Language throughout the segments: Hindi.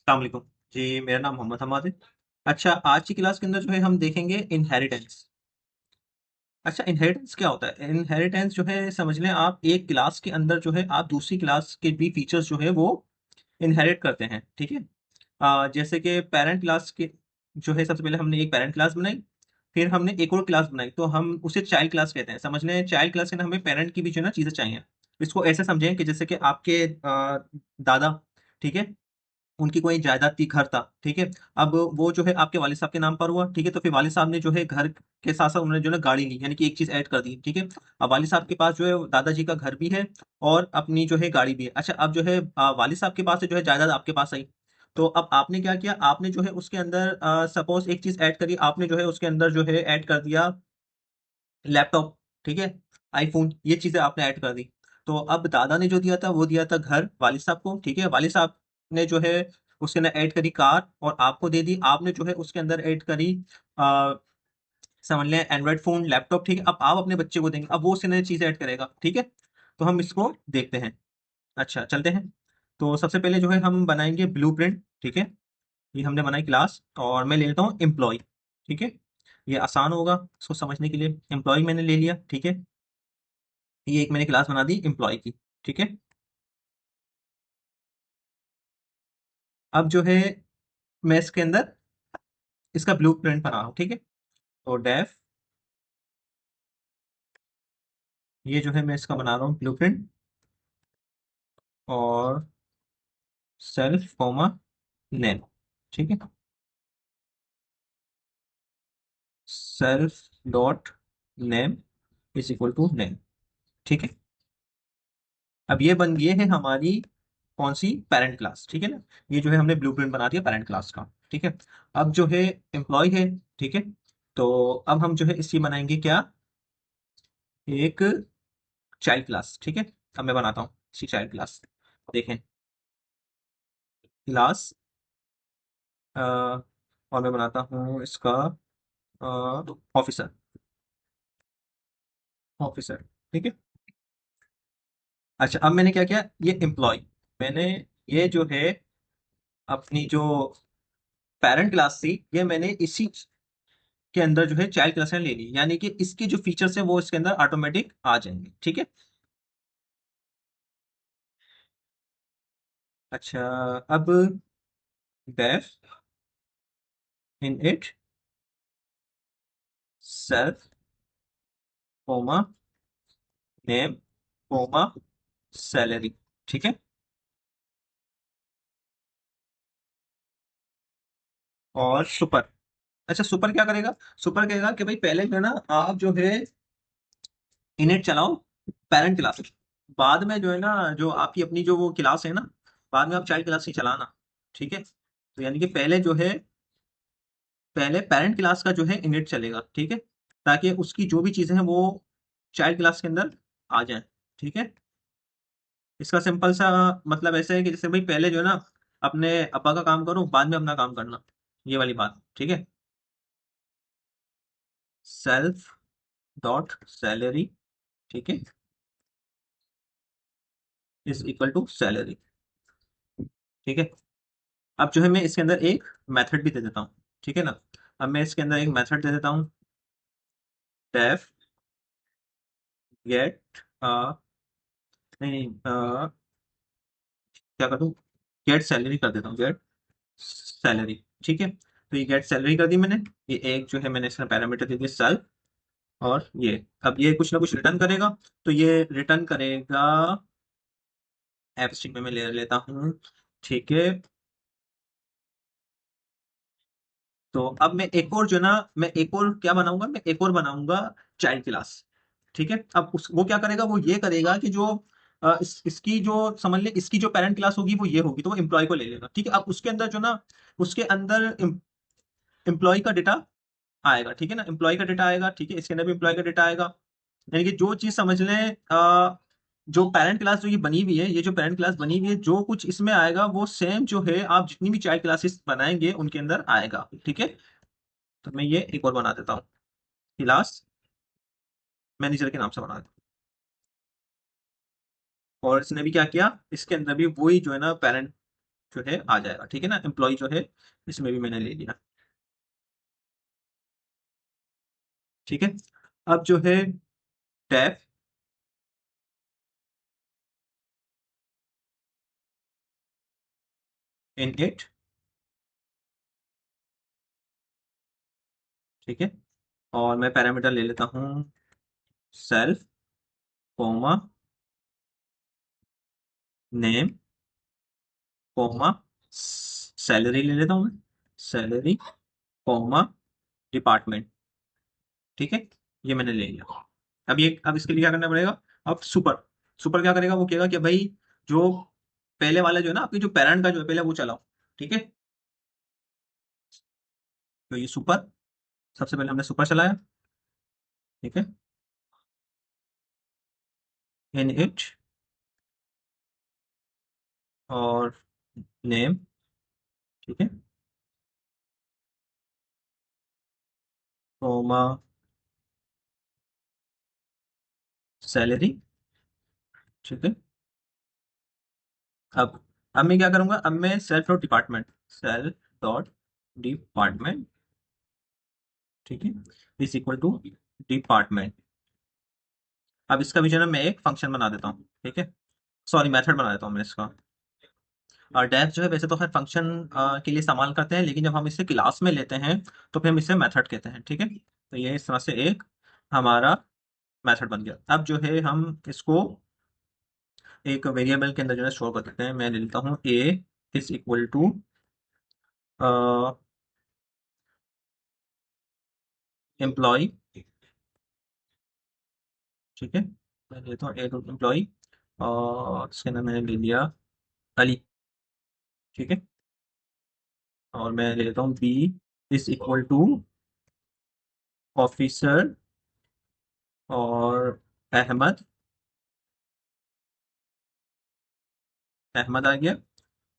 अस्सलाम वालेकुम जी। मेरा नाम मोहम्मद हमाद है। अच्छा, आज की क्लास के अंदर जो है हम देखेंगे इनहेरिटेंस। अच्छा, इनहेरिटेंस क्या होता है? इनहेरिटेंस जो है, समझ लें आप एक क्लास के अंदर जो है आप दूसरी क्लास के भी फीचर्स जो है वो इनहेरिट करते हैं। ठीक है। जैसे कि पेरेंट क्लास के जो है, सबसे पहले हमने एक पेरेंट क्लास बनाई, फिर हमने एक और क्लास बनाई, तो हम उसे चाइल्ड क्लास कहते हैं। समझ लें चाइल्ड क्लास के अंदर हमें पेरेंट की भी जो है ना चीज़ें चाहिए। इसको ऐसे समझें कि जैसे कि आपके दादा, ठीक है, उनकी कोई जायदाद थी, घर था, ठीक है। अब वो जो है आपके वालिद साहब के नाम पर हुआ, ठीक है। तो फिर वालिद साहब ने जो है घर के साथ-साथ उन्होंने जो है ना गाड़ी ली, यानी कि एक चीज़ ऐड कर दी, ठीक है। अब वालिद साहब के पास जो है दादाजी का घर भी है और अपनी जो है गाड़ी भी है। अच्छा, अब जो है वालिद साहब के पास से जो है जायदाद आपके पास आई। तो अब आपने क्या किया? आपने जो है उसके अंदर सपोज़ एक चीज़ ऐड करी, आपने जो है उसके अंदर जो है ऐड कर दिया लैपटॉप, ठीक है, आईफ़ोन, ये चीज़ें आपने ऐड कर दी। तो अब दादा ने जो दिया था, वो दिया था घर वालिद साहब को, ठीक है। वालिद साहब ने जो है उसके अंदर ऐड करी कार और आपको दे दी। आपने जो है उसके अंदर ऐड करी अ, समझ लें एंड्रॉइड फ़ोन, लैपटॉप, ठीक है। अब आप अपने बच्चे को देंगे, अब वो उसके अंदर चीज़ें ऐड करेगा, ठीक है। तो हम इसको देखते हैं। अच्छा, चलते हैं। तो सबसे पहले जो है हम बनाएँगे ब्लूप्रिंट, ठीक है। ये हमने बनाई क्लास और मैं ले लेता हूँ एम्प्लॉयी, ठीक है। ये आसान होगा इसको समझने के लिए। एम्प्लॉयी मैंने ले लिया, ठीक है। ये एक मैंने क्लास बना दी एम्प्लॉय की, ठीक है। अब जो है मैं इसके अंदर इसका ब्लूप्रिंट बना रहा हूँ, ठीक है। तो डेफ, ये जो है मैं इसका बना रहा हूँ ब्लूप्रिंट, और सेल्फ कॉमा नेम, ठीक है। Self dot name is equal to name, ठीक है। अब ये है हमारी कौन सी पेरेंट क्लास, ठीक है ना। ये जो है हमने ब्लूप्रिंट बना दिया पेरेंट क्लास का, ठीक है। अब जो है एम्प्लॉय है, ठीक है। तो अब हम जो है इसकी बनाएंगे क्या, एक चाइल्ड क्लास, ठीक है। अब मैं बनाता हूँ इसकी चाइल्ड क्लास। देखें, क्लास, और मैं बनाता हूँ इसका ऑफिसर, ऑफिसर, ठीक है। अच्छा, अब मैंने क्या किया, ये एम्प्लॉय, मैंने ये जो है अपनी जो पेरेंट क्लास थी, ये मैंने इसी के अंदर जो है चाइल्ड क्लास में ले ली, यानी कि इसकी जो फीचर्स है वो इसके अंदर ऑटोमेटिक आ जाएंगे, ठीक है। अच्छा, अब def init self comma name comma salary, ठीक है। और सुपर, अच्छा सुपर क्या करेगा? सुपर कहेगा कि भाई पहले जो है ना आप जो है इनिट चलाओ पेरेंट क्लास, बाद में जो है ना जो आपकी अपनी जो वो क्लास है ना, बाद में आप चाइल्ड क्लास ही चलाना, ठीक है। तो यानी कि पहले जो है पहले पेरेंट क्लास का जो है इनिट चलेगा, ठीक है, ताकि उसकी जो भी चीजें हैं वो चाइल्ड क्लास के अंदर आ जाए, ठीक है। इसका सिंपल सा मतलब ऐसा है कि जैसे भाई पहले जो है ना अपने अब्बा का काम करो, बाद में अपना काम करना, ये वाली बात, ठीक है। सेल्फ डॉट सैलरी, ठीक है, इज इक्वल टू सैलरी, ठीक है। अब जो है मैं इसके अंदर एक मेथड भी दे देता हूँ, ठीक है ना। अब मैं इसके अंदर एक मेथड दे देता हूँ, डेफ गेट नहीं नहीं क्या कर दूँ, गेट सैलरी कर देता हूँ, गेट सैलरी, ठीक है। तो ये गेट सैलरी कर दी मैंने। ये एक जो है मैंने इसका पैरामीटर दे दिया सेल्फ, और ये अब ये कुछ ना कुछ रिटर्न करेगा। तो ये रिटर्न करेगा एफ स्ट्रिंग में मैं ले लेता हूँ, ठीक है। तो अब मैं एक और जो है ना मैं एक और क्या बनाऊंगा, मैं एक और बनाऊंगा चाइल्ड क्लास, ठीक है। अब उस वो क्या करेगा, वो ये करेगा कि जो इसकी जो समझ ले इसकी जो पेरेंट क्लास होगी वो ये होगी, तो वो एम्प्लॉय को ले लेगा, ठीक है। अब उसके अंदर जो ना उसके अंदर एम्प्लॉय का डेटा आएगा, ठीक है ना, एम्प्लॉय का डेटा आएगा, ठीक है। इसके अंदर भी एम्प्लॉय का डेटा आएगा, यानी कि जो चीज समझ लें जो पेरेंट क्लास जो ये बनी हुई है, ये जो पेरेंट क्लास बनी हुई है, जो कुछ इसमें आएगा वो सेम जो है आप जितनी भी चाइल्ड क्लासेस बनाएंगे उनके अंदर आएगा, ठीक है। तो मैं ये एक और बना देता हूँ, क्लास मैनेजर के नाम से बना देता हूँ। और इसने भी क्या किया, इसके अंदर भी वही जो है ना पेरेंट जो है आ जाएगा, ठीक है ना। एम्प्लॉय जो है इसमें भी मैंने ले लिया, ठीक है। अब जो है टैब इन इट, ठीक है। और मैं पैरामीटर ले लेता हूँ self, comma, name, comma, salary ले लेता हूँ मैं, सैलरी, कोमा, डिपार्टमेंट, ठीक है। ये मैंने ले लिया। अब इसके लिए क्या करना पड़ेगा? अब सुपर, सुपर क्या करेगा? वो कहेगा कि भाई जो पहले वाला जो है ना, आपकी जो पैरेंट का जो है पहले वो चलाओ, ठीक है। तो ये सुपर, सबसे पहले हमने सुपर चलाया, ठीक है। इन इट और नेम, ठीक है, कोमा, सैलरी, ठीक है। अब मैं क्या करूंगा? अब मैं self dot department, self dot department, ठीक है, इज इक्वल टू डिपार्टमेंट। अब इसका भी जो है ना मैं एक फंक्शन बना देता हूँ, ठीक है, सॉरी मेथड बना देता हूँ मैं इसका। और डेफ जो है वैसे तो खैर फंक्शन के लिए इस्तेमाल करते हैं, लेकिन जब हम इसे क्लास में लेते हैं तो फिर हम इसे मेथड कहते हैं, ठीक है। तो ये इस तरह से एक हमारा मेथड बन गया। अब जो है हम इसको एक वेरिएबल के अंदर जो है स्टोर कर देते हैं। मैं ले लेता हूँ ए इज इक्वल टू एम्प्लॉय, ठीक है। मैं लेता हूँ ए डॉट एम्प्लॉय और इसके अंदर मैंने ले लिया अली, ठीक है। और मैं ले लेता हूँ B is equal to officer और अहमद, अहमद आ गया।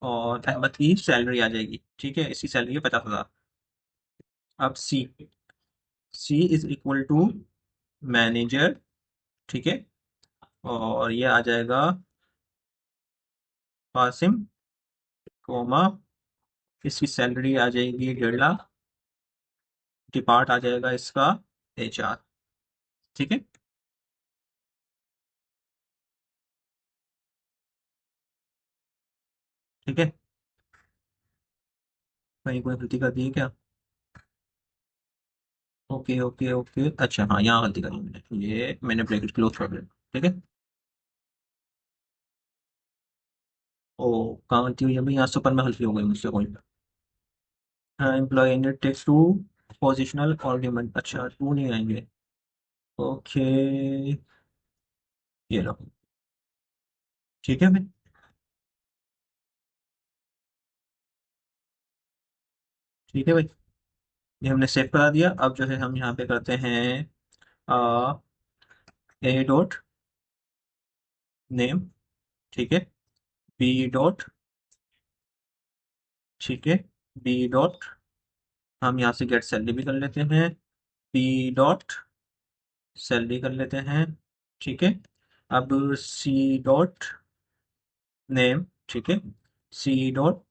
और अहमद की सैलरी आ जाएगी, ठीक है, इसकी सैलरी है 50,000। अब सी, सी इज इक्वल टू मैनेजर, ठीक है। और ये आ जाएगा कासिम, कोमा, इसकी सैलरी आ जाएगी 1.5 लाख, डिपार्ट आ जाएगा इसका HR, ठीक है। ठीक है, कहीं कोई गलती कर दी है क्या? ओके ओके ओके, अच्छा हाँ यहाँ गलती करी मैंने, ये मैंने ब्रैकेट क्लोज कर दिया, ठीक है। ओ, कहाँ गलती हुई है भाई? यहाँ सुपर में गलती हो गई मुझसे कोई। Employee init takes two positional argument, अच्छा टू नहीं आएंगे, ओके, ये लो, ठीक है भाई। ठीक है भाई, ये हमने सेव करा दिया। अब जो है हम यहाँ पे करते हैं ए डॉट नेम, ठीक है, बी डॉट, ठीक है, बी डॉट, हम यहाँ से गेट सैलरी भी कर लेते हैं, बी डॉट सैलरी कर लेते हैं, ठीक है। अब सी डॉट नेम, ठीक है, सी डॉट,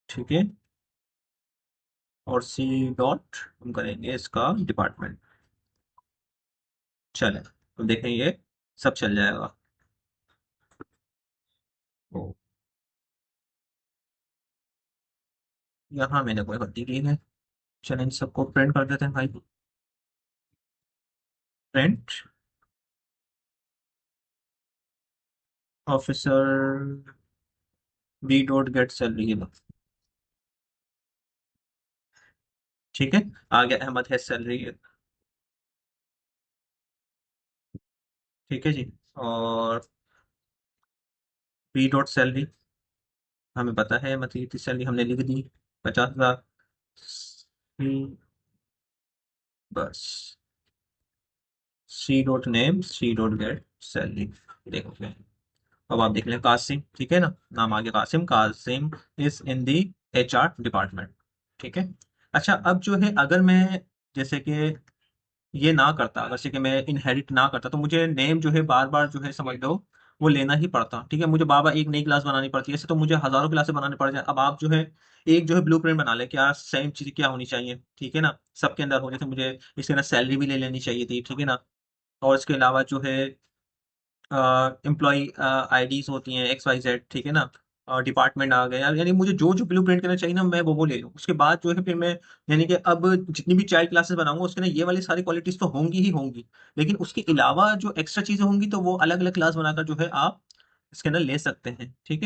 ठीक है, और सी डॉट हम करेंगे इसका डिपार्टमेंट, चले तो देखें ये सब चल जाएगा। तो यहाँ मैंने कोई गलती की है, चलें इन सबको प्रिंट कर देते हैं भाई, print officer B dot get salary, ठीक है। आ गया अहमद है सैलरी, ठीक है जी। और बी डॉट सैलरी हमें पता है, मतलब इतनी सैलरी हमने लिख दी 50,000, बस C dot name C dot get salary, देखो क्या है। अब आप देख लें कासिम, ठीक है ना, नाम आ गया Qasim, Qasim is in the HR department, ठीक है। अच्छा अब जो है अगर मैं जैसे कि ये ना करता, अगर से कि मैं इनहेरिट ना करता, तो मुझे नेम जो है बार बार जो है समझ लो वो लेना ही पड़ता। ठीक है, मुझे बार बार एक नई क्लास बनानी पड़ती है, ऐसे तो मुझे हजारों क्लासें बनानी पड़ जाए। अब आप जो है एक जो है ब्लूप्रिंट बना ले, क्या सेम चीज़ क्या होनी चाहिए, ठीक है ना, सबके अंदर हो। जैसे मुझे इसके अंदर सैलरी भी ले लेनी चाहिए थी, ठीक है ना, और इसके अलावा जो है एम्प्लॉय आईडीज होती हैं एक्स वाई जेड, ठीक है ना, डिपार्टमेंट आ गए यार, यानी मुझे जो जो ब्लू प्रिंट करना चाहिए ना, मैं वो ले लूँ। उसके बाद जो है फिर मैं, यानी कि अब जितनी भी चाइल्ड क्लासेस बनाऊंगा उसके ना ये वाली सारी क्वालिटीज तो होंगी ही होंगी, लेकिन उसके अलावा जो एक्स्ट्रा चीजें होंगी तो वो अलग अलग क्लास बनाकर जो है आप इसके अंदर ले सकते हैं, ठीक है।